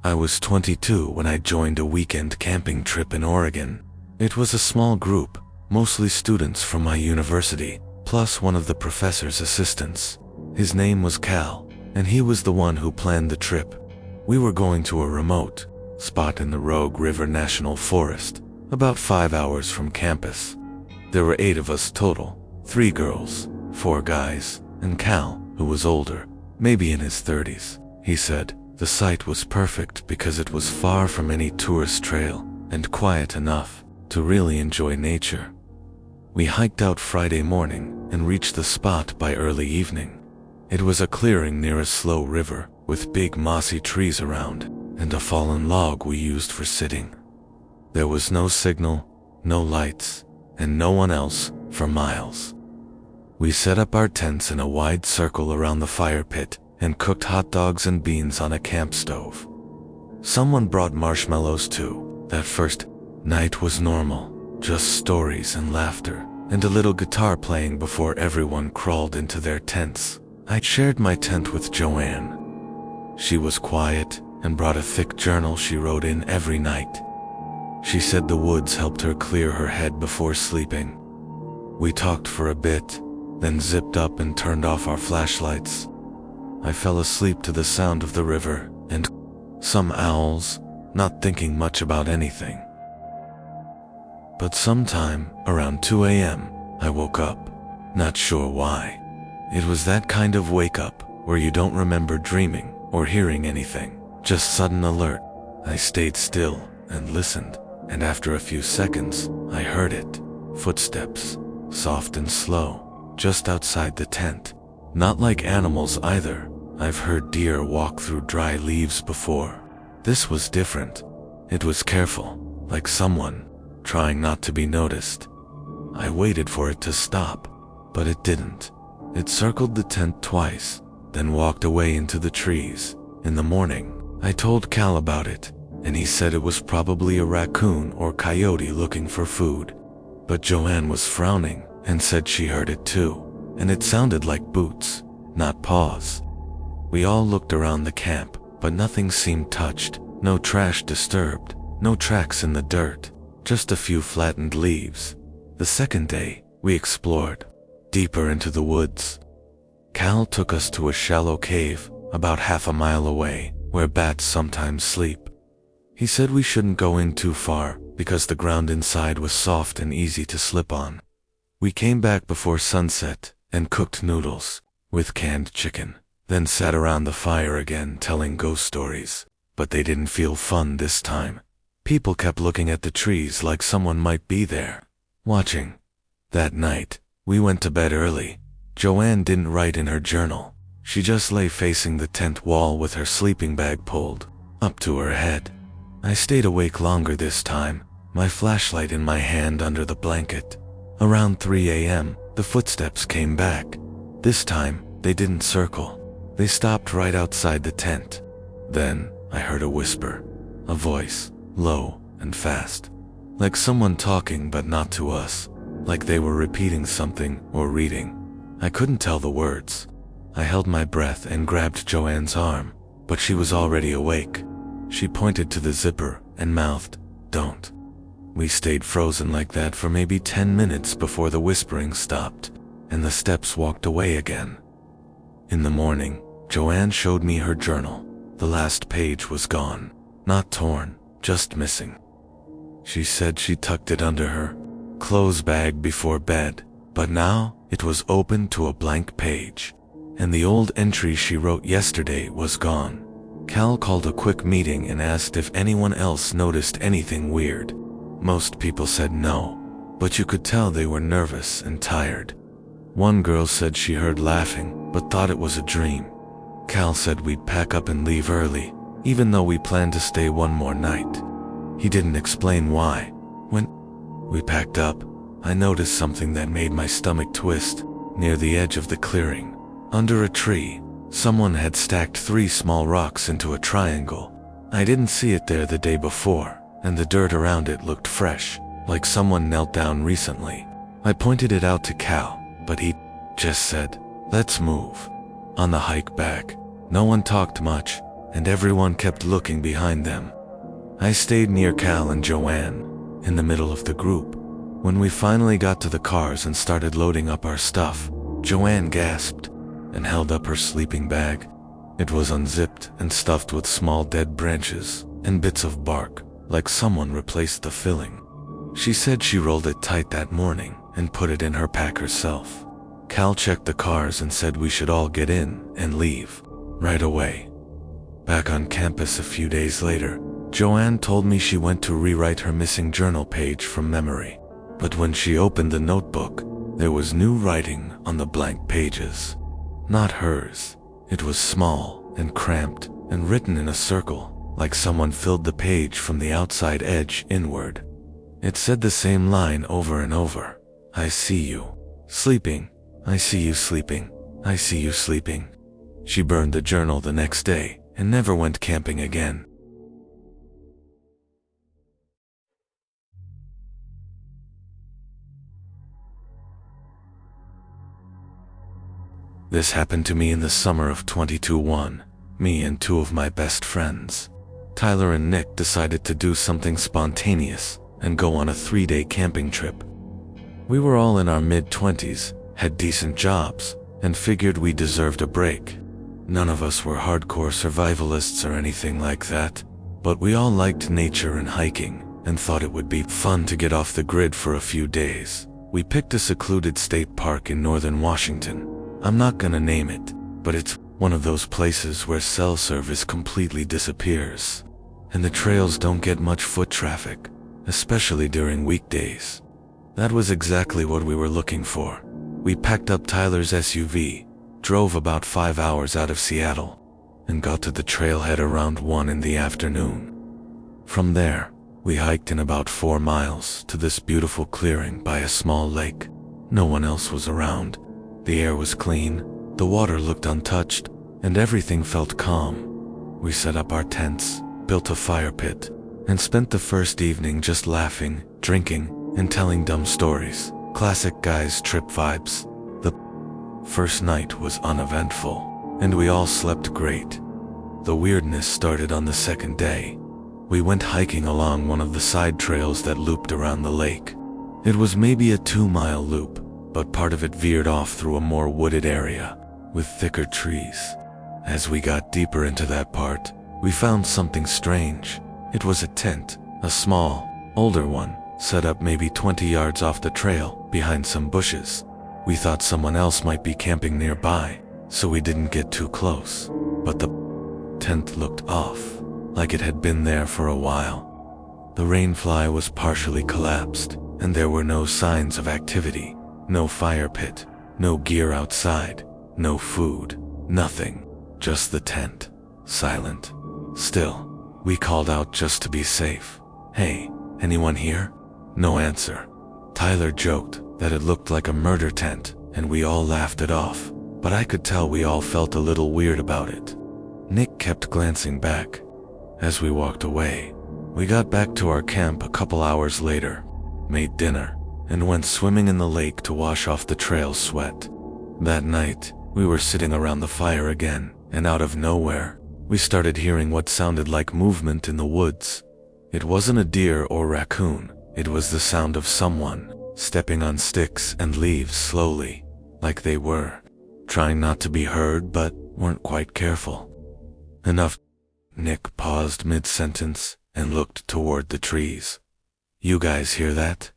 I was 22 when I joined a weekend camping trip in Oregon. It was a small group, mostly students from my university, plus one of the professor's assistants. His name was Cal, and he was the one who planned the trip. We were going to a remote spot in the Rogue River National Forest, about 5 hours from campus. There were 8 of us total, 3 girls, 4 guys, and Cal, who was older, maybe in his 30s. He said the site was perfect because it was far from any tourist trail and quiet enough to really enjoy nature. We hiked out Friday morning and reached the spot by early evening. It was a clearing near a slow river with big mossy trees around and a fallen log we used for sitting. There was no signal, no lights, and no one else for miles. We set up our tents in a wide circle around the fire pit and cooked hot dogs and beans on a camp stove. Someone brought marshmallows too. That first night was normal, just stories and laughter, and a little guitar playing before everyone crawled into their tents. I shared my tent with Joanne. She was quiet and brought a thick journal she wrote in every night. She said the woods helped her clear her head before sleeping. We talked for a bit, then zipped up and turned off our flashlights. I fell asleep to the sound of the river and some owls, not thinking much about anything. But sometime around 2 a.m., I woke up, not sure why. It was that kind of wake-up where you don't remember dreaming or hearing anything, just sudden alert. I stayed still and listened, and after a few seconds, I heard it. Footsteps, soft and slow, just outside the tent. Not like animals either. I've heard deer walk through dry leaves before. This was different. It was careful, like someone trying not to be noticed. I waited for it to stop, but it didn't. It circled the tent twice, then walked away into the trees. In the morning, I told Cal about it, and he said it was probably a raccoon or coyote looking for food. But Joanne was frowning and said she heard it too, and it sounded like boots, not paws. We all looked around the camp, but nothing seemed touched, no trash disturbed, no tracks in the dirt, just a few flattened leaves. The second day, we explored deeper into the woods. Cal took us to a shallow cave about half a mile away, where bats sometimes sleep. He said we shouldn't go in too far because the ground inside was soft and easy to slip on. We came back before sunset and cooked noodles with canned chicken, then sat around the fire again telling ghost stories, but they didn't feel fun this time. People kept looking at the trees like someone might be there, watching. That night, we went to bed early. Joanne didn't write in her journal. She just lay facing the tent wall with her sleeping bag pulled up to her head. I stayed awake longer this time, my flashlight in my hand under the blanket. Around 3 a.m., the footsteps came back. This time, they didn't circle. They stopped right outside the tent. Then, I heard a whisper, a voice, low and fast, like someone talking but not to us, like they were repeating something or reading. I couldn't tell the words. I held my breath and grabbed Joanne's arm, but she was already awake. She pointed to the zipper and mouthed, "Don't." We stayed frozen like that for maybe 10 minutes before the whispering stopped, and the steps walked away again. In the morning, Joanne showed me her journal. The last page was gone, not torn, just missing. She said she tucked it under her clothes bag before bed, but now it was open to a blank page, and the old entry she wrote yesterday was gone. Cal called a quick meeting and asked if anyone else noticed anything weird. Most people said no, but you could tell they were nervous and tired. One girl said she heard laughing, but thought it was a dream. Cal said we'd pack up and leave early, even though we planned to stay one more night. He didn't explain why. When we packed up, I noticed something that made my stomach twist. Near the edge of the clearing, under a tree, someone had stacked 3 small rocks into a triangle. I didn't see it there the day before, and the dirt around it looked fresh, like someone knelt down recently. I pointed it out to Cal, but he just said, "Let's move." On the hike back, no one talked much. and everyone kept looking behind them. I stayed near Cal and Joanne, in the middle of the group. When we finally got to the cars and started loading up our stuff, Joanne gasped and held up her sleeping bag. It was unzipped and stuffed with small dead branches and bits of bark, like someone replaced the filling. She said she rolled it tight that morning and put it in her pack herself. Cal checked the cars and said we should all get in and leave right away. Back on campus a few days later, Joanne told me she went to rewrite her missing journal page from memory. But when she opened the notebook, there was new writing on the blank pages. Not hers. It was small and cramped and written in a circle, like someone filled the page from the outside edge inward. It said the same line over and over. I see you sleeping. I see you sleeping. I see you sleeping. She burned the journal the next day and never went camping again. This happened to me in the summer of 2021. Me and two of my best friends, Tyler and Nick, decided to do something spontaneous and go on a 3-day camping trip. We were all in our mid-20s, had decent jobs, and figured we deserved a break. None of us were hardcore survivalists or anything like that, but we all liked nature and hiking and thought it would be fun to get off the grid for a few days. We picked a secluded state park in northern Washington. I'm not gonna name it, but it's one of those places where cell service completely disappears, and the trails don't get much foot traffic, especially during weekdays. That was exactly what we were looking for. We packed up Tyler's SUV, drove about 5 hours out of Seattle, and got to the trailhead around 1 in the afternoon. From there, we hiked in about 4 miles to this beautiful clearing by a small lake. No one else was around. The air was clean, the water looked untouched, and everything felt calm. We set up our tents, built a fire pit, and spent the first evening just laughing, drinking, and telling dumb stories. Classic guys trip vibes. The first night was uneventful, and we all slept great. The weirdness started on the second day. We went hiking along one of the side trails that looped around the lake. It was maybe a 2-mile loop, but part of it veered off through a more wooded area with thicker trees. As we got deeper into that part, we found something strange. It was a tent, a small, older one, set up maybe 20 yards off the trail behind some bushes. We thought someone else might be camping nearby, so we didn't get too close. But the tent looked off, like it had been there for a while. The rainfly was partially collapsed, and there were no signs of activity. No fire pit, no gear outside, no food, nothing. Just the tent, silent. Still, we called out just to be safe. Hey, anyone here? No answer. Tyler joked that it looked like a murder tent, and we all laughed it off, but I could tell we all felt a little weird about it. Nick kept glancing back. As we walked away, we got back to our camp a couple hours later, made dinner, and went swimming in the lake to wash off the trail sweat. That night, we were sitting around the fire again, and out of nowhere, we started hearing what sounded like movement in the woods. It wasn't a deer or raccoon, it was the sound of someone stepping on sticks and leaves slowly, like they were trying not to be heard but weren't quite careful. Enough. Nick paused mid-sentence and looked toward the trees. You guys hear that?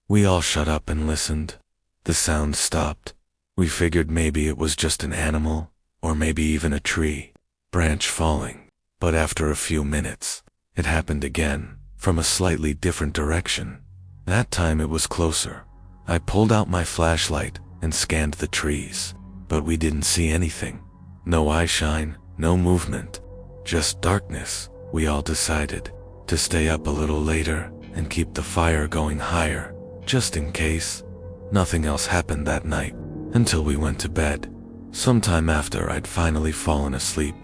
We all shut up and listened. The sound stopped. We figured maybe it was just an animal, or maybe even a tree branch falling. But after a few minutes, it happened again, from a slightly different direction. That time it was closer. I pulled out my flashlight and scanned the trees, but we didn't see anything. No eye shine, no movement, just darkness. We all decided to stay up a little later and keep the fire going higher, just in case. Nothing else happened that night, until we went to bed. Sometime after I'd finally fallen asleep,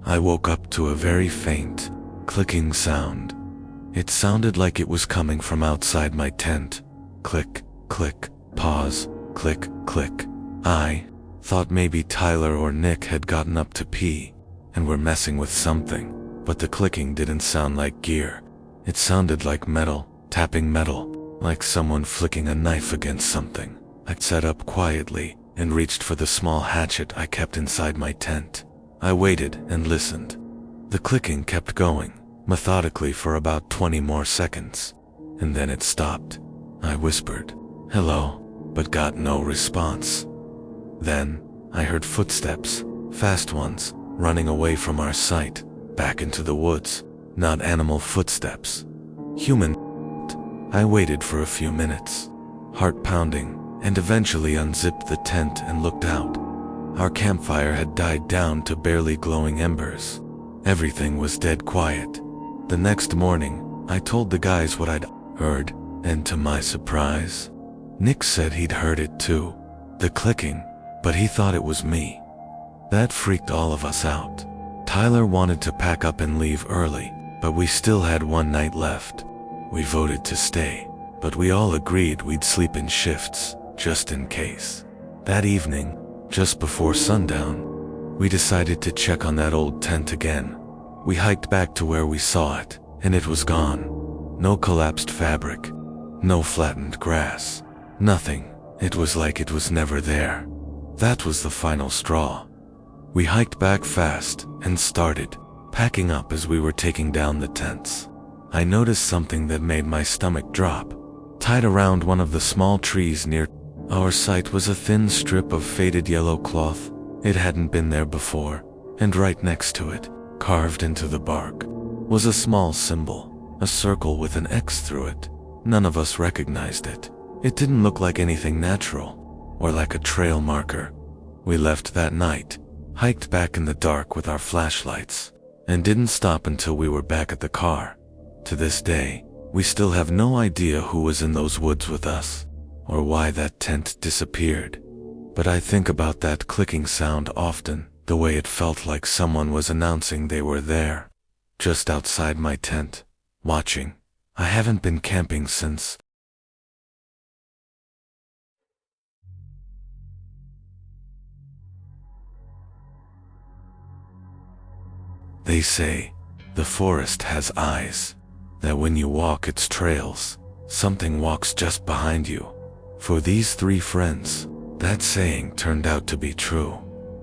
I woke up to a very faint, clicking sound. It sounded like it was coming from outside my tent. Click, click, pause, click, click. I thought maybe Tyler or Nick had gotten up to pee, and were messing with something, but the clicking didn't sound like gear. It sounded like metal, tapping metal, like someone flicking a knife against something. I sat up quietly and reached for the small hatchet I kept inside my tent. I waited and listened. The clicking kept going, methodically for about 20 more seconds, and then it stopped. I whispered, "Hello," but got no response. Then, I heard footsteps, fast ones, running away from our site, back into the woods. Not animal footsteps. Human. I waited for a few minutes, heart pounding, and eventually unzipped the tent and looked out. Our campfire had died down to barely glowing embers. Everything was dead quiet. The next morning, I told the guys what I'd heard, and to my surprise, Nick said he'd heard it too. The clicking, but he thought it was me. That freaked all of us out. Tyler wanted to pack up and leave early, but we still had one night left. We voted to stay, but we all agreed we'd sleep in shifts, just in case. That evening, just before sundown, we decided to check on that old tent again. We hiked back to where we saw it, and it was gone. No collapsed fabric, no flattened grass, nothing. It was like it was never there. That was the final straw. We hiked back fast and started packing up as we were taking down the tents. I noticed something that made my stomach drop. Tied around one of the small trees near our site was a thin strip of faded yellow cloth. It hadn't been there before, and right next to it, carved into the bark, was a small symbol, a circle with an X through it. None of us recognized it. It didn't look like anything natural, or like a trail marker. We left that night, hiked back in the dark with our flashlights, and didn't stop until we were back at the car. To this day, we still have no idea who was in those woods with us, or why that tent disappeared. But I think about that clicking sound often, the way it felt like someone was announcing they were there, just outside my tent, watching. I haven't been camping since. They say, the forest has eyes, that when you walk its trails, something walks just behind you. For these three friends, that saying turned out to be true.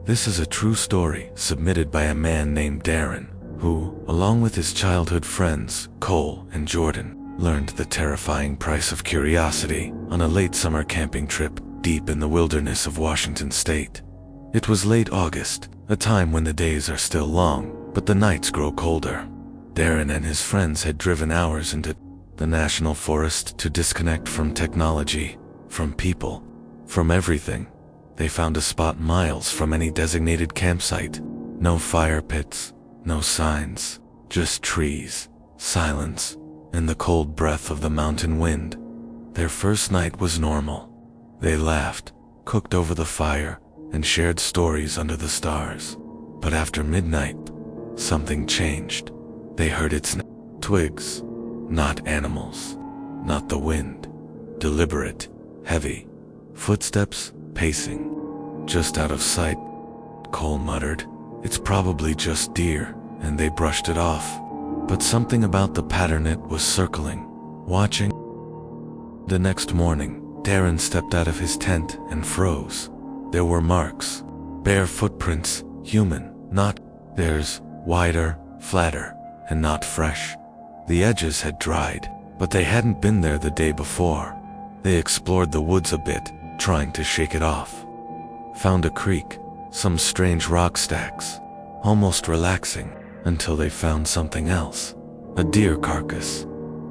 This is a true story submitted by a man named Darren, who, along with his childhood friends, Cole and Jordan, learned the terrifying price of curiosity on a late summer camping trip deep in the wilderness of Washington state. It was late August, a time when the days are still long, but the nights grow colder. Darren and his friends had driven hours into the national forest to disconnect from technology, from people, from everything. They found a spot miles from any designated campsite. No fire pits, no signs, just trees, silence, and the cold breath of the mountain wind. Their first night was normal. They laughed, cooked over the fire, and shared stories under the stars. But after midnight, something changed. They heard its twigs, not animals, not the wind. Deliberate, heavy, footsteps, pacing, just out of sight. Cole muttered, "It's probably just deer," and they brushed it off. But something about the pattern it was circling, watching. The next morning, Darren stepped out of his tent and froze. There were marks, bare footprints, human, not theirs, wider, flatter, and not fresh. The edges had dried, but they hadn't been there the day before. They explored the woods a bit, trying to shake it off. Found a creek, some strange rock stacks, almost relaxing, until they found something else. A deer carcass.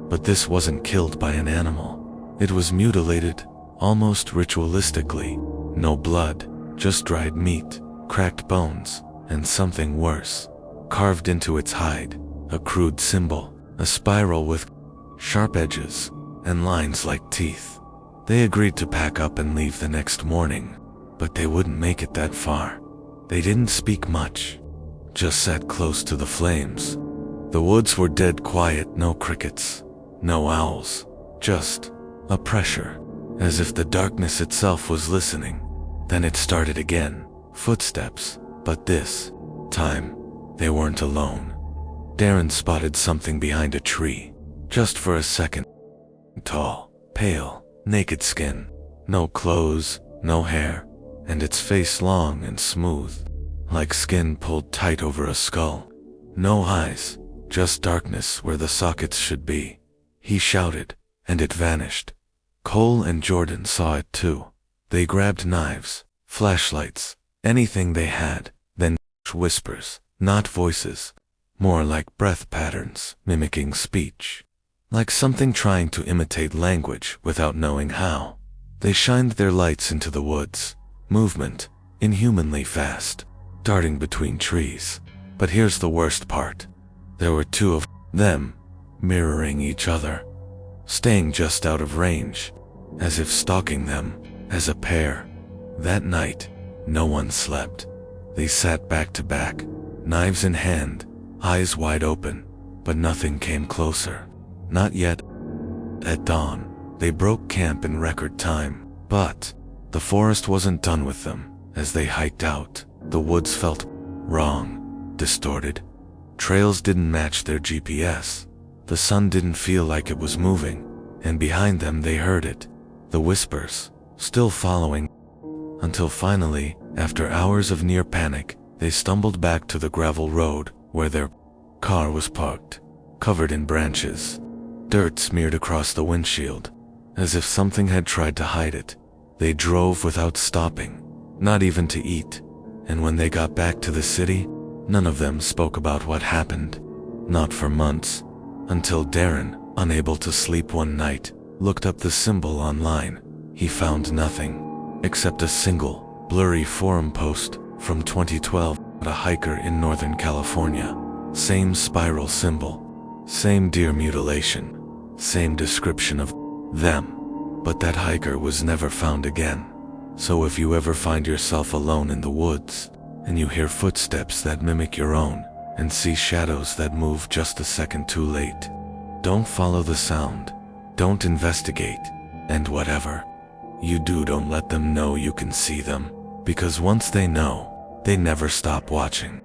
But this wasn't killed by an animal. It was mutilated, almost ritualistically. No blood, just dried meat, cracked bones, and something worse. Carved into its hide, a crude symbol, a spiral with sharp edges and lines like teeth. They agreed to pack up and leave the next morning, but they wouldn't make it that far. They didn't speak much, just sat close to the flames. The woods were dead quiet, no crickets, no owls, just a pressure, as if the darkness itself was listening. Then it started again, footsteps, but this time, they weren't alone. Darren spotted something behind a tree, just for a second. Tall, pale, naked skin, no clothes, no hair, and its face long and smooth, like skin pulled tight over a skull. No eyes, just darkness where the sockets should be. He shouted, and it vanished. Cole and Jordan saw it too. They grabbed knives, flashlights, anything they had, then whispers, not voices, more like breath patterns mimicking speech, like something trying to imitate language without knowing how. They shined their lights into the woods, movement, inhumanly fast, darting between trees. But here's the worst part. There were two of them, mirroring each other, staying just out of range, as if stalking them, as a pair. That night, no one slept. They sat back to back, knives in hand, eyes wide open, but nothing came closer. Not yet. At dawn, they broke camp in record time, but the forest wasn't done with them. As they hiked out, the woods felt wrong, distorted. Trails didn't match their GPS. The sun didn't feel like it was moving, and behind them they heard it, the whispers, still following, until finally, after hours of near panic, they stumbled back to the gravel road where their car was parked, covered in branches. Dirt smeared across the windshield, as if something had tried to hide it. They drove without stopping, not even to eat, and when they got back to the city, none of them spoke about what happened. Not for months, until Darren, unable to sleep one night, looked up the symbol online. He found nothing, except a single, blurry forum post from 2012 about a hiker in Northern California. Same spiral symbol, same deer mutilation, same description of them, but that hiker was never found again. So if you ever find yourself alone in the woods, and you hear footsteps that mimic your own, and see shadows that move just a second too late, don't follow the sound, don't investigate, and whatever you do, don't let them know you can see them, because once they know, they never stop watching.